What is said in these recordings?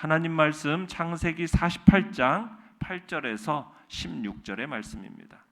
하나님 말씀 창세기 48장 8절에서 16절의 말씀입니다.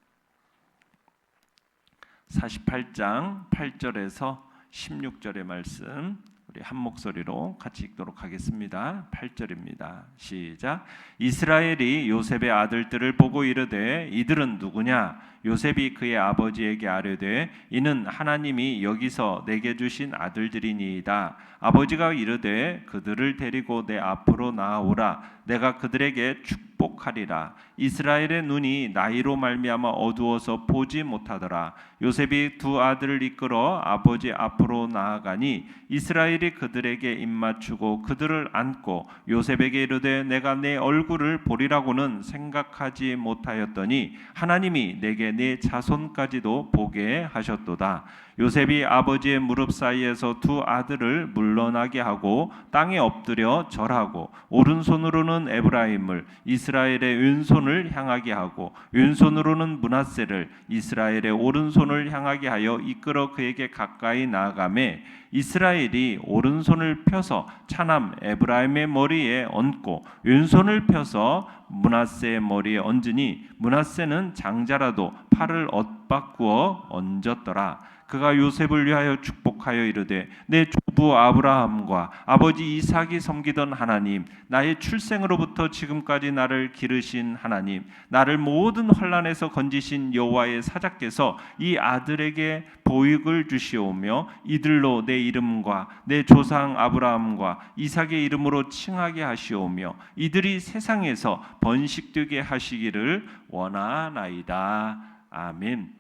48장 8절에서 16절의 말씀 우리 한 목소리로 같이 읽도록 하겠습니다. 8절입니다. 시작. 이스라엘이 요셉의 아들들을 보고 이르되 이들은 누구냐? 요셉이 그의 아버지에게 아뢰되 이는 하나님이 여기서 내게 주신 아들들이니이다. 아버지가 이르되 그들을 데리고 내 앞으로 나아오라. 내가 그들에게 축복하리라. 이스라엘의 눈이 나이로 말미암아 어두워서 보지 못하더라. 요셉이 두 아들을 이끌어 아버지 앞으로 나아가니 이스라엘이 그들에게 입맞추고 그들을 안고 요셉에게 이르되 내가 내 얼굴을 보리라고는 생각하지 못하였더니 하나님이 내게 내 자손까지도 보게 하셨도다. 요셉이 아버지의 무릎 사이에서 두 아들을 물러나게 하고 땅에 엎드려 절하고 오른손으로는 에브라임을 이스라엘의 왼손을 향하게 하고 왼손으로는 므낫세를 이스라엘의 오른손을 향하게 하여 이끌어 그에게 가까이 나아가매 이스라엘이 오른손을 펴서 차남 에브라임의 머리에 얹고 왼손을 펴서 므낫세의 머리에 얹으니 므낫세는 장자라도 팔을 엇바꾸어 얹었더라. 그가 요셉을 위하여 축복하여 이르되 내 조부 아브라함과 아버지 이삭이 섬기던 하나님, 나의 출생으로부터 지금까지 나를 기르신 하나님, 나를 모든 환난에서 건지신 여호와의 사자께서 이 아들에게 보육을 주시오며 이들로 내 이름과 내 조상 아브라함과 이삭의 이름으로 칭하게 하시오며 이들이 세상에서 번식되게 하시기를 원하나이다. 아멘.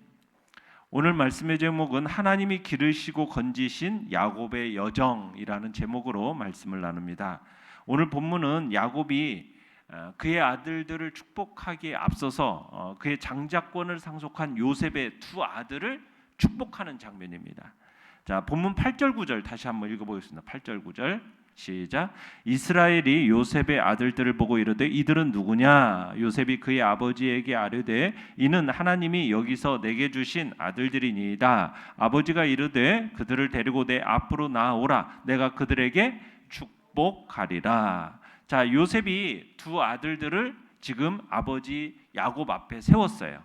오늘 말씀의 제목은 하나님이 기르시고 건지신 야곱의 여정이라는 제목으로 말씀을 나눕니다. 오늘 본문은 야곱이 그의 아들들을 축복하기에 앞서서 그의 장자권을 상속한 요셉의 두 아들을 축복하는 장면입니다. 자, 본문 8절 9절 다시 한번 읽어보겠습니다. 8절 9절 시작. 이스라엘이 요셉의 아들들을 보고 이르되 이들은 누구냐? 요셉이 그의 아버지에게 아뢰되 이는 하나님이 여기서 내게 주신 아들들이니이다. 아버지가 이르되 그들을 데리고 내 앞으로 나아오라. 내가 그들에게 축복하리라. 자, 요셉이 두 아들들을 지금 아버지 야곱 앞에 세웠어요.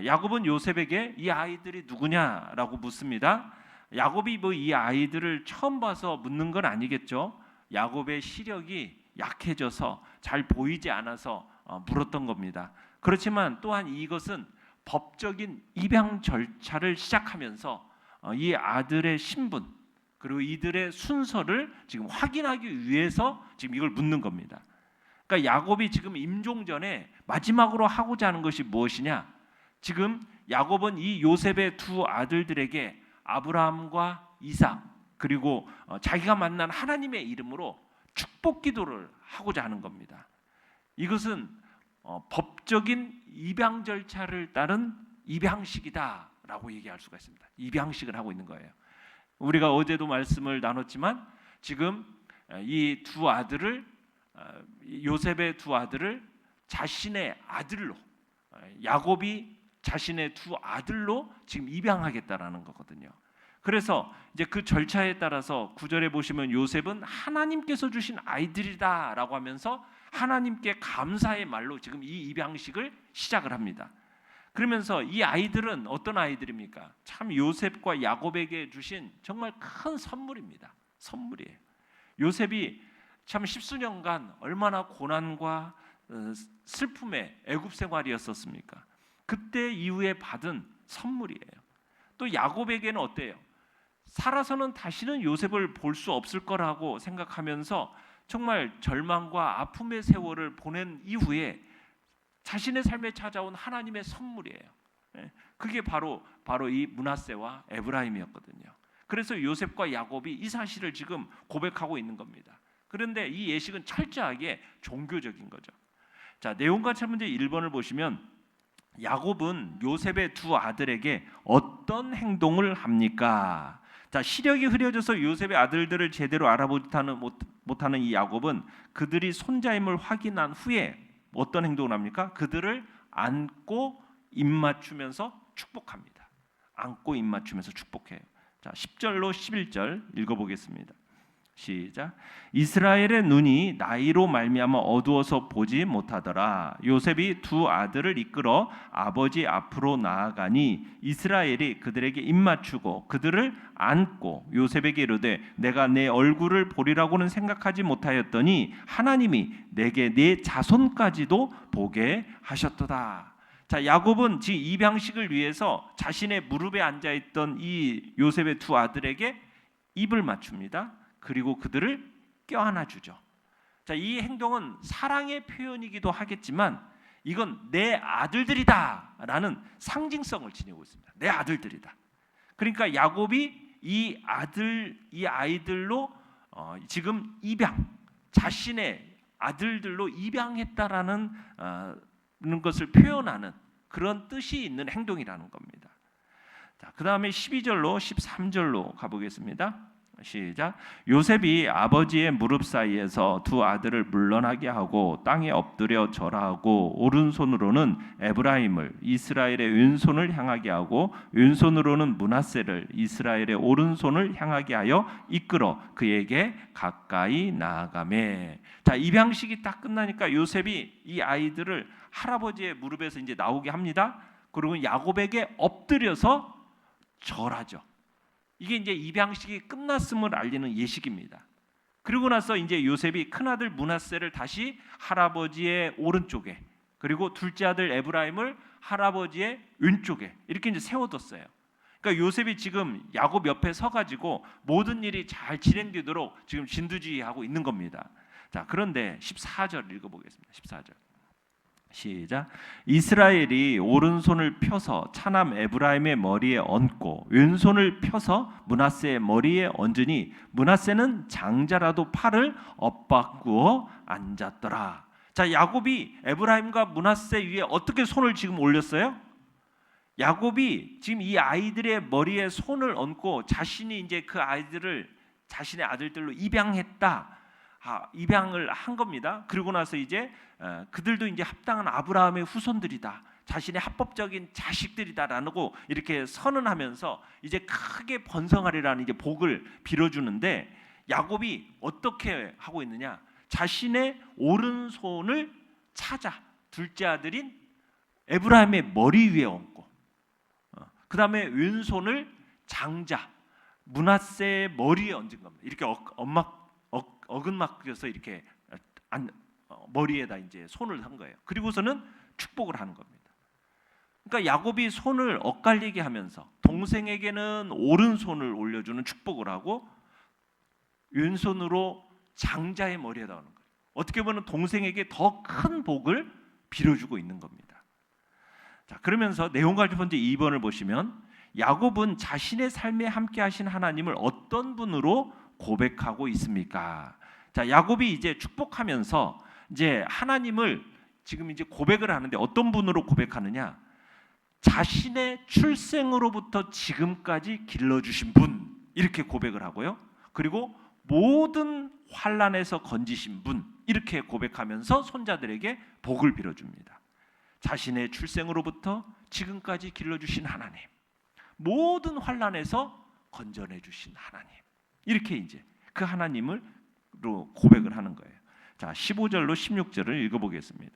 야곱은 요셉에게 이 아이들이 누구냐라고 묻습니다. 야곱이 이 아이들을 처음 봐서 묻는 건 아니겠죠. 야곱의 시력이 약해져서 잘 보이지 않아서 물었던 겁니다. 그렇지만 또한 이것은 법적인 입양 절차를 시작하면서 이 아들의 신분 그리고 이들의 순서를 지금 확인하기 위해서 지금 이걸 묻는 겁니다. 그러니까 야곱이 지금 임종 전에 마지막으로 하고자 하는 것이 무엇이냐? 지금 야곱은 이 요셉의 두 아들들에게 아브라함과 이삭 그리고 자기가 만난 하나님의 이름으로 축복 기도를 하고자 하는 겁니다. 이것은 법적인 입양 절차를 따른 입양식이다라고 얘기할 수가 있습니다. 입양식을 하고 있는 거예요. 우리가 어제도 말씀을 나눴지만 지금 이 두 아들을 요셉의 두 아들을 자신의 아들로 야곱이 자신의 두 아들로 지금 입양하겠다라는 거거든요. 그래서 이제 그 절차에 따라서 9절에 보시면 요셉은 하나님께서 주신 아이들이다라고 하면서 하나님께 감사의 말로 지금 이 입양식을 시작을 합니다. 그러면서 이 아이들은 어떤 아이들입니까? 참 요셉과 야곱에게 주신 정말 큰 선물입니다. 선물이에요. 요셉이 참 십수년간 얼마나 고난과 슬픔의 애굽 생활이었었습니까? 그때 이후에 받은 선물이에요. 또 야곱에게는 어때요? 살아서는 다시는 요셉을 볼 수 없을 거라고 생각하면서 정말 절망과 아픔의 세월을 보낸 이후에 자신의 삶에 찾아온 하나님의 선물이에요. 그게 바로 이 므낫세와 에브라임이었거든요. 그래서 요셉과 야곱이 이 사실을 지금 고백하고 있는 겁니다. 그런데 이 예식은 철저하게 종교적인 거죠. 자, 내용관찰 문제 1번을 보시면 야곱은 요셉의 두 아들에게 어떤 행동을 합니까? 자, 시력이 흐려져서 요셉의 아들들을 제대로 알아보지 못하는 이 야곱은 그들이 손자임을 확인한 후에 어떤 행동을 합니까? 그들을 안고 입맞추면서 축복합니다. 안고 입맞추면서 축복해요. 자, 10절로 11절 읽어보겠습니다. 시작. 이스라엘의 눈이 나이로 말미암아 어두워서 보지 못하더라. 요셉이 두 아들을 이끌어 아버지 앞으로 나아가니 이스라엘이 그들에게 입맞추고 그들을 안고 요셉에게 이르되 내가 내 얼굴을 보리라고는 생각하지 못하였더니 하나님이 내게 내 자손까지도 보게 하셨도다. 자, 야곱은 지금 입양식을 위해서 자신의 무릎에 앉아 있던 이 요셉의 두 아들에게 입을 맞춥니다. 그리고 그들을 껴안아 주죠. 자, 이 행동은 사랑의 표현이기도 하겠지만 이건 내 아들들이다라는 상징성을 지니고 있습니다. 내 아들들이다. 그러니까 야곱이 이 아이들로 지금 자신의 아들들로 입양했다라는 것을 표현하는 그런 뜻이 있는 행동이라는 겁니다. 자, 그 다음에 12절로 13절로 가보겠습니다. 시작. 요셉이 아버지의 무릎 사이에서 두 아들을 물러나게 하고 땅에 엎드려 절하고 오른손으로는 에브라임을 이스라엘의 왼손을 향하게 하고 왼손으로는 므낫세를 이스라엘의 오른손을 향하게 하여 이끌어 그에게 가까이 나아가매. 자, 입양식이 딱 끝나니까 요셉이 이 아이들을 할아버지의 무릎에서 이제 나오게 합니다. 그리고 야곱에게 엎드려서 절하죠. 이게 이제 입양식이 끝났음을 알리는 예식입니다. 그리고 나서 이제 요셉이 큰아들 므낫세를 다시 할아버지의 오른쪽에, 그리고 둘째 아들 에브라임을 할아버지의 왼쪽에 이렇게 이제 세워뒀어요. 그러니까 요셉이 지금 야곱 옆에 서가지고 모든 일이 잘 진행되도록 지금 진두지휘하고 있는 겁니다. 자, 그런데 14절 읽어보겠습니다. 14절. 시작. 이스라엘이 오른손을 펴서 차남 에브라임의 머리에 얹고 왼손을 펴서 므낫세의 머리에 얹으니 므낫세는 장자라도 팔을 엇바꾸어 앉았더라. 자, 야곱이 에브라임과 므낫세 위에 어떻게 손을 지금 올렸어요? 야곱이 지금 이 아이들의 머리에 손을 얹고 자신이 이제 그 아이들을 자신의 아들들로 입양을 한 겁니다. 그리고 나서 이제 그들도 이제 합당한 아브라함의 후손들이다, 자신의 합법적인 자식들이다라고 이렇게 선언하면서 이제 크게 번성하리라는 이제 복을 빌어주는데, 야곱이 어떻게 하고 있느냐? 자신의 오른손을 찾아 둘째 아들인 에브라임의 머리 위에 얹고, 그 다음에 왼손을 장자 므낫세의 머리에 얹은 겁니다. 이렇게 어긋맞겨서 이렇게 머리에다 이제 손을 한 거예요. 그리고서는 축복을 하는 겁니다. 그러니까 야곱이 손을 엇갈리게 하면서 동생에게는 오른손을 올려주는 축복을 하고 왼손으로 장자의 머리에다 하는 거예요. 어떻게 보면 동생에게 더 큰 복을 빌어주고 있는 겁니다. 자, 그러면서 내용과 첫 번째 2번을 보시면 야곱은 자신의 삶에 함께 하신 하나님을 어떤 분으로 고백하고 있습니까? 자, 야곱이 이제 축복하면서 이제 하나님을 지금 이제 고백을 하는데 어떤 분으로 고백하느냐? 자신의 출생으로부터 지금까지 길러주신 분, 이렇게 고백을 하고요. 그리고 모든 환난에서 건지신 분, 이렇게 고백하면서 손자들에게 복을 빌어줍니다. 자신의 출생으로부터 지금까지 길러주신 하나님, 모든 환난에서 건져내 주신 하나님, 이렇게 이제 그 하나님으로 고백을 하는 거예요. 자, 15절로 16절을 읽어보겠습니다.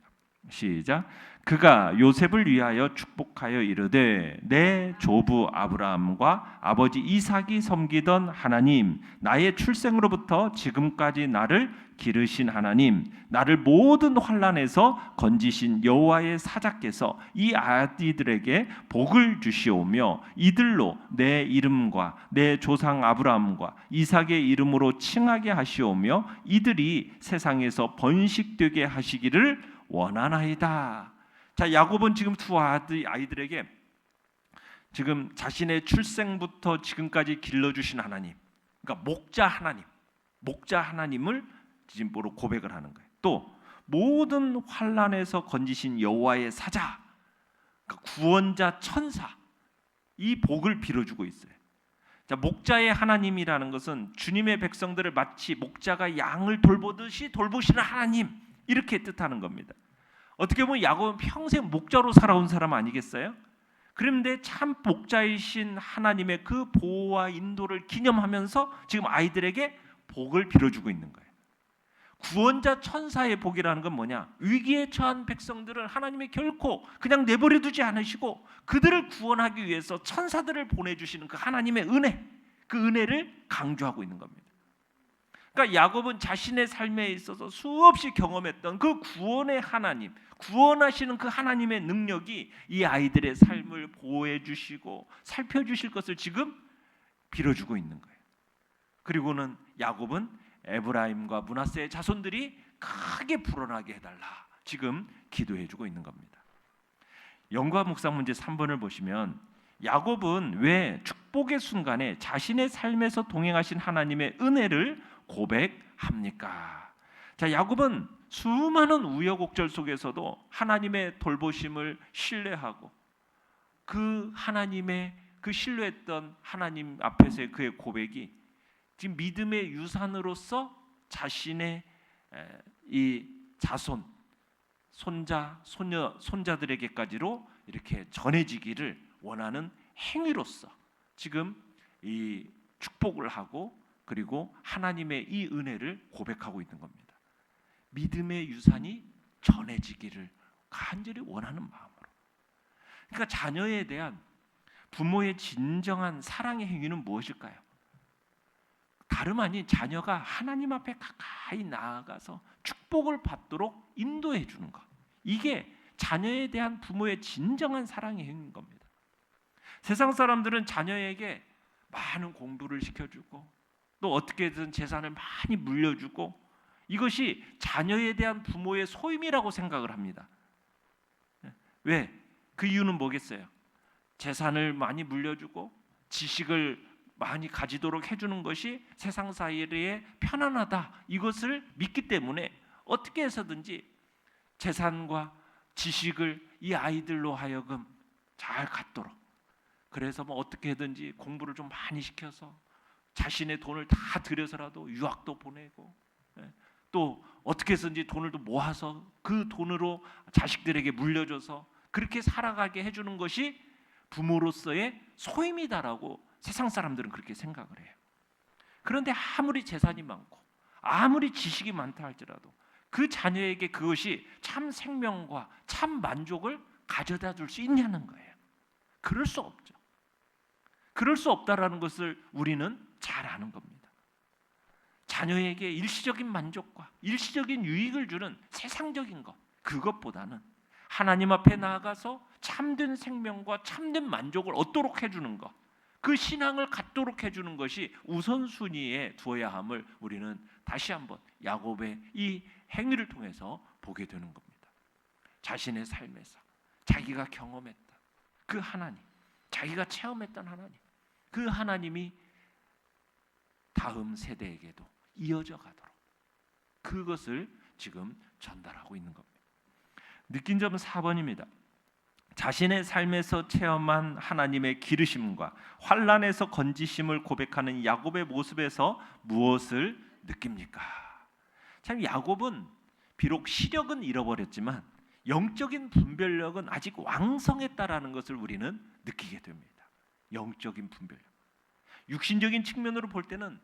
시작. 그가 요셉을 위하여 축복하여 이르되 내 조부 아브라함과 아버지 이삭이 섬기던 하나님, 나의 출생으로부터 지금까지 나를 기르신 하나님, 나를 모든 환난에서 건지신 여호와의 사자께서 이 아이들에게 복을 주시오며 이들로 내 이름과 내 조상 아브라함과 이삭의 이름으로 칭하게 하시오며 이들이 세상에서 번식되게 하시기를 원하나이다. 자, 야곱은 지금 두 아이들에게 지금 자신의 출생부터 지금까지 길러주신 하나님, 그러니까 목자 하나님을 지금으로 고백을 하는 거예요. 또 모든 환난에서 건지신 여호와의 사자, 그러니까 구원자 천사, 이 복을 빌어주고 있어요. 자, 목자의 하나님이라는 것은 주님의 백성들을 마치 목자가 양을 돌보듯이 돌보시는 하나님, 이렇게 뜻하는 겁니다. 어떻게 보면 야곱은 평생 목자로 살아온 사람 아니겠어요? 그런데 참 목자이신 하나님의 그 보호와 인도를 기념하면서 지금 아이들에게 복을 빌어주고 있는 거예요. 구원자 천사의 복이라는 건 뭐냐? 위기에 처한 백성들을 하나님이 결코 그냥 내버려 두지 않으시고 그들을 구원하기 위해서 천사들을 보내주시는 그 하나님의 은혜, 그 은혜를 강조하고 있는 겁니다. 그러니까 야곱은 자신의 삶에 있어서 수없이 경험했던 그 구원의 하나님, 구원하시는 그 하나님의 능력이 이 아이들의 삶을 보호해 주시고 살펴주실 것을 지금 빌어주고 있는 거예요. 그리고는 야곱은 에브라임과 므낫세의 자손들이 크게 불어나게 해달라 지금 기도해주고 있는 겁니다. 영과 묵상 문제 3번을 보시면 야곱은 왜 축복의 순간에 자신의 삶에서 동행하신 하나님의 은혜를 고백합니까? 자, 야곱은 수많은 우여곡절 속에서도 하나님의 돌보심을 신뢰하고 그 하나님의 그 신뢰했던 하나님 앞에서의 그의 고백이 지금 믿음의 유산으로서 자신의 이 자손, 손자, 손자들에게까지로 이렇게 전해지기를 원하는 행위로서 지금 이 축복을 하고 그리고 하나님의 이 은혜를 고백하고 있는 겁니다. 믿음의 유산이 전해지기를 간절히 원하는 마음으로. 그러니까 자녀에 대한 부모의 진정한 사랑의 행위는 무엇일까요? 다름 아닌 자녀가 하나님 앞에 가까이 나아가서 축복을 받도록 인도해 주는 것. 이게 자녀에 대한 부모의 진정한 사랑의 행위인 겁니다. 세상 사람들은 자녀에게 많은 공부를 시켜주고 또 어떻게든 재산을 많이 물려주고 이것이 자녀에 대한 부모의 소임이라고 생각을 합니다. 왜? 그 이유는 뭐겠어요? 재산을 많이 물려주고 지식을 많이 가지도록 해주는 것이 세상 사회에 편안하다 이것을 믿기 때문에 어떻게 해서든지 재산과 지식을 이 아이들로 하여금 잘 갖도록 그래서 뭐 어떻게든지 공부를 좀 많이 시켜서 자신의 돈을 다 들여서라도 유학도 보내고 또 어떻게 해서든지 돈을 또 모아서 그 돈으로 자식들에게 물려줘서 그렇게 살아가게 해주는 것이 부모로서의 소임이다라고 세상 사람들은 그렇게 생각을 해요. 그런데 아무리 재산이 많고 아무리 지식이 많다 할지라도 그 자녀에게 그것이 참 생명과 참 만족을 가져다 줄 수 있냐는 거예요. 그럴 수 없죠. 그럴 수 없다라는 것을 우리는 잘 아는 겁니다. 자녀에게 일시적인 만족과 일시적인 유익을 주는 세상적인 것, 그것보다는 하나님 앞에 나아가서 참된 생명과 참된 만족을 얻도록 해주는 것, 그 신앙을 갖도록 해주는 것이 우선순위에 두어야 함을 우리는 다시 한번 야곱의 이 행위를 통해서 보게 되는 겁니다. 자신의 삶에서 자기가 경험했던 그 하나님, 자기가 체험했던 하나님, 그 하나님이 다음 세대에게도 이어져 가도록 그것을 지금 전달하고 있는 겁니다. 느낀 점은 4번입니다. 자신의 삶에서 체험한 하나님의 기르심과 환난에서 건지심을 고백하는 야곱의 모습에서 무엇을 느낍니까? 참 야곱은 비록 시력은 잃어버렸지만 영적인 분별력은 아직 왕성했다라는 것을 우리는 느끼게 됩니다. 영적인 분별력. 육신적인 측면으로 볼 때는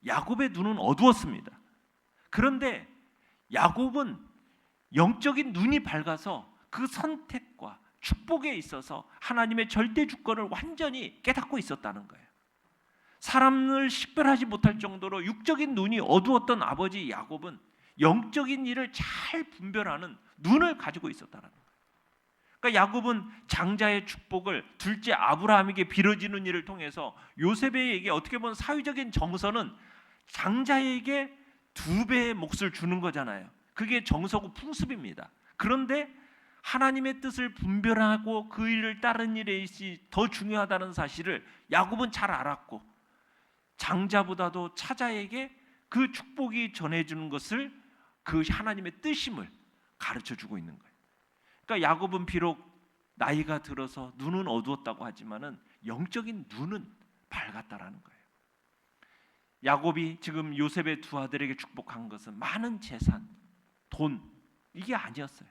야곱의 눈은 어두웠습니다. 그런데 야곱은 영적인 눈이 밝아서 그 선택과 축복에 있어서 하나님의 절대 주권을 완전히 깨닫고 있었다는 거예요. 사람을 식별하지 못할 정도로 육적인 눈이 어두웠던 아버지 야곱은 영적인 일을 잘 분별하는 눈을 가지고 있었다는 거예요. 그러니까 야곱은 장자의 축복을 둘째 아브라함에게 빌어지는 일을 통해서 요셉에게 어떻게 보면 사회적인 정서는 장자에게 2배의 몫을 주는 거잖아요. 그게 정서고 풍습입니다. 그런데 하나님의 뜻을 분별하고 그 일을 따르는 일에 더 중요하다는 사실을 야곱은 잘 알았고 장자보다도 차자에게 그 축복이 전해주는 것을 그 하나님의 뜻임을 가르쳐주고 있는 거예요. 그러니까 야곱은 비록 나이가 들어서 눈은 어두웠다고 하지만은 영적인 눈은 밝았다라는 거예요. 야곱이 지금 요셉의 2 아들에게 축복한 것은 많은 재산, 돈 이게 아니었어요.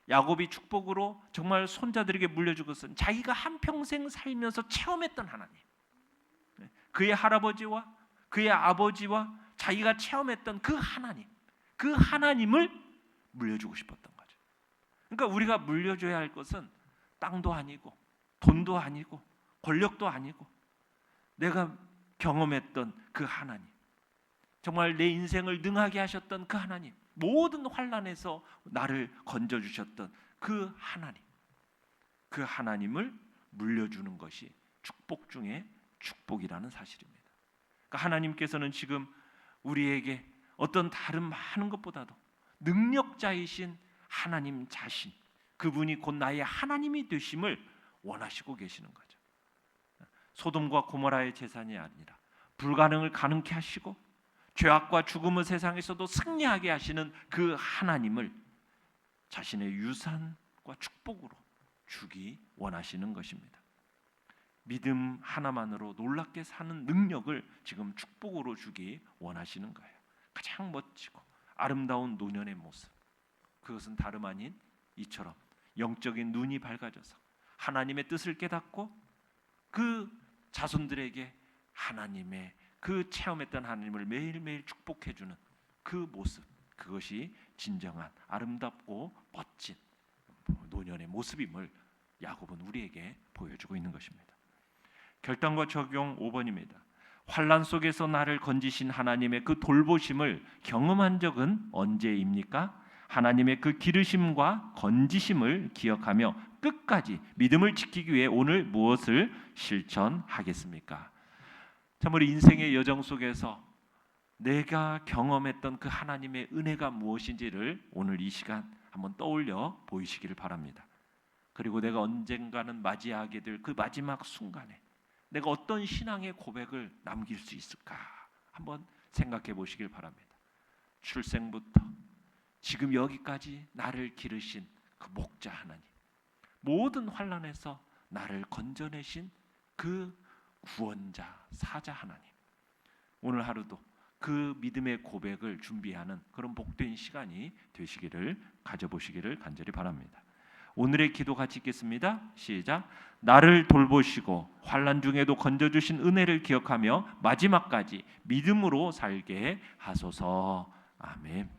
야곱이 축복으로 정말 손자들에게 물려준 것은 자기가 한평생 살면서 체험했던 하나님, 그의 할아버지와 그의 아버지와 자기가 체험했던 그 하나님, 그 하나님을 물려주고 싶었던 거죠. 그러니까 우리가 물려줘야 할 것은 땅도 아니고 돈도 아니고 권력도 아니고 내가 경험했던 그 하나님, 정말 내 인생을 능하게 하셨던 그 하나님, 모든 환난에서 나를 건져주셨던 그 하나님, 그 하나님을 물려주는 것이 축복 중에 축복이라는 사실입니다. 그러니까 하나님께서는 지금 우리에게 어떤 다른 많은 것보다도 능력자이신 하나님 자신, 그분이 곧 나의 하나님이 되심을 원하시고 계시는 거죠. 소돔과 고모라의 재산이 아니라 불가능을 가능케 하시고 죄악과 죽음의 세상에서도 승리하게 하시는 그 하나님을 자신의 유산과 축복으로 주기 원하시는 것입니다. 믿음 하나만으로 놀랍게 사는 능력을 지금 축복으로 주기 원하시는 거예요. 가장 멋지고 아름다운 노년의 모습, 그것은 다름 아닌 이처럼 영적인 눈이 밝아져서 하나님의 뜻을 깨닫고 그 자손들에게 하나님의 그 체험했던 하나님을 매일매일 축복해주는 그 모습, 그것이 진정한 아름답고 멋진 노년의 모습임을 야곱은 우리에게 보여주고 있는 것입니다. 결단과 적용 5번입니다. 환난 속에서 나를 건지신 하나님의 그 돌보심을 경험한 적은 언제입니까? 하나님의 그 기르심과 건지심을 기억하며 끝까지 믿음을 지키기 위해 오늘 무엇을 실천하겠습니까? 참 우리 인생의 여정 속에서 내가 경험했던 그 하나님의 은혜가 무엇인지를 오늘 이 시간 한번 떠올려 보이시기를 바랍니다. 그리고 내가 언젠가는 맞이하게 될 그 마지막 순간에 내가 어떤 신앙의 고백을 남길 수 있을까 한번 생각해 보시길 바랍니다. 출생부터 지금 여기까지 나를 기르신 그 목자 하나님, 모든 환난에서 나를 건져내신 그 구원자, 사자 하나님, 오늘 하루도 그 믿음의 고백을 준비하는 그런 복된 시간이 되시기를 가져보시기를 간절히 바랍니다. 오늘의 기도 같이 읽겠습니다. 시작. 나를 돌보시고 환난 중에도 건져주신 은혜를 기억하며 마지막까지 믿음으로 살게 하소서. 아멘.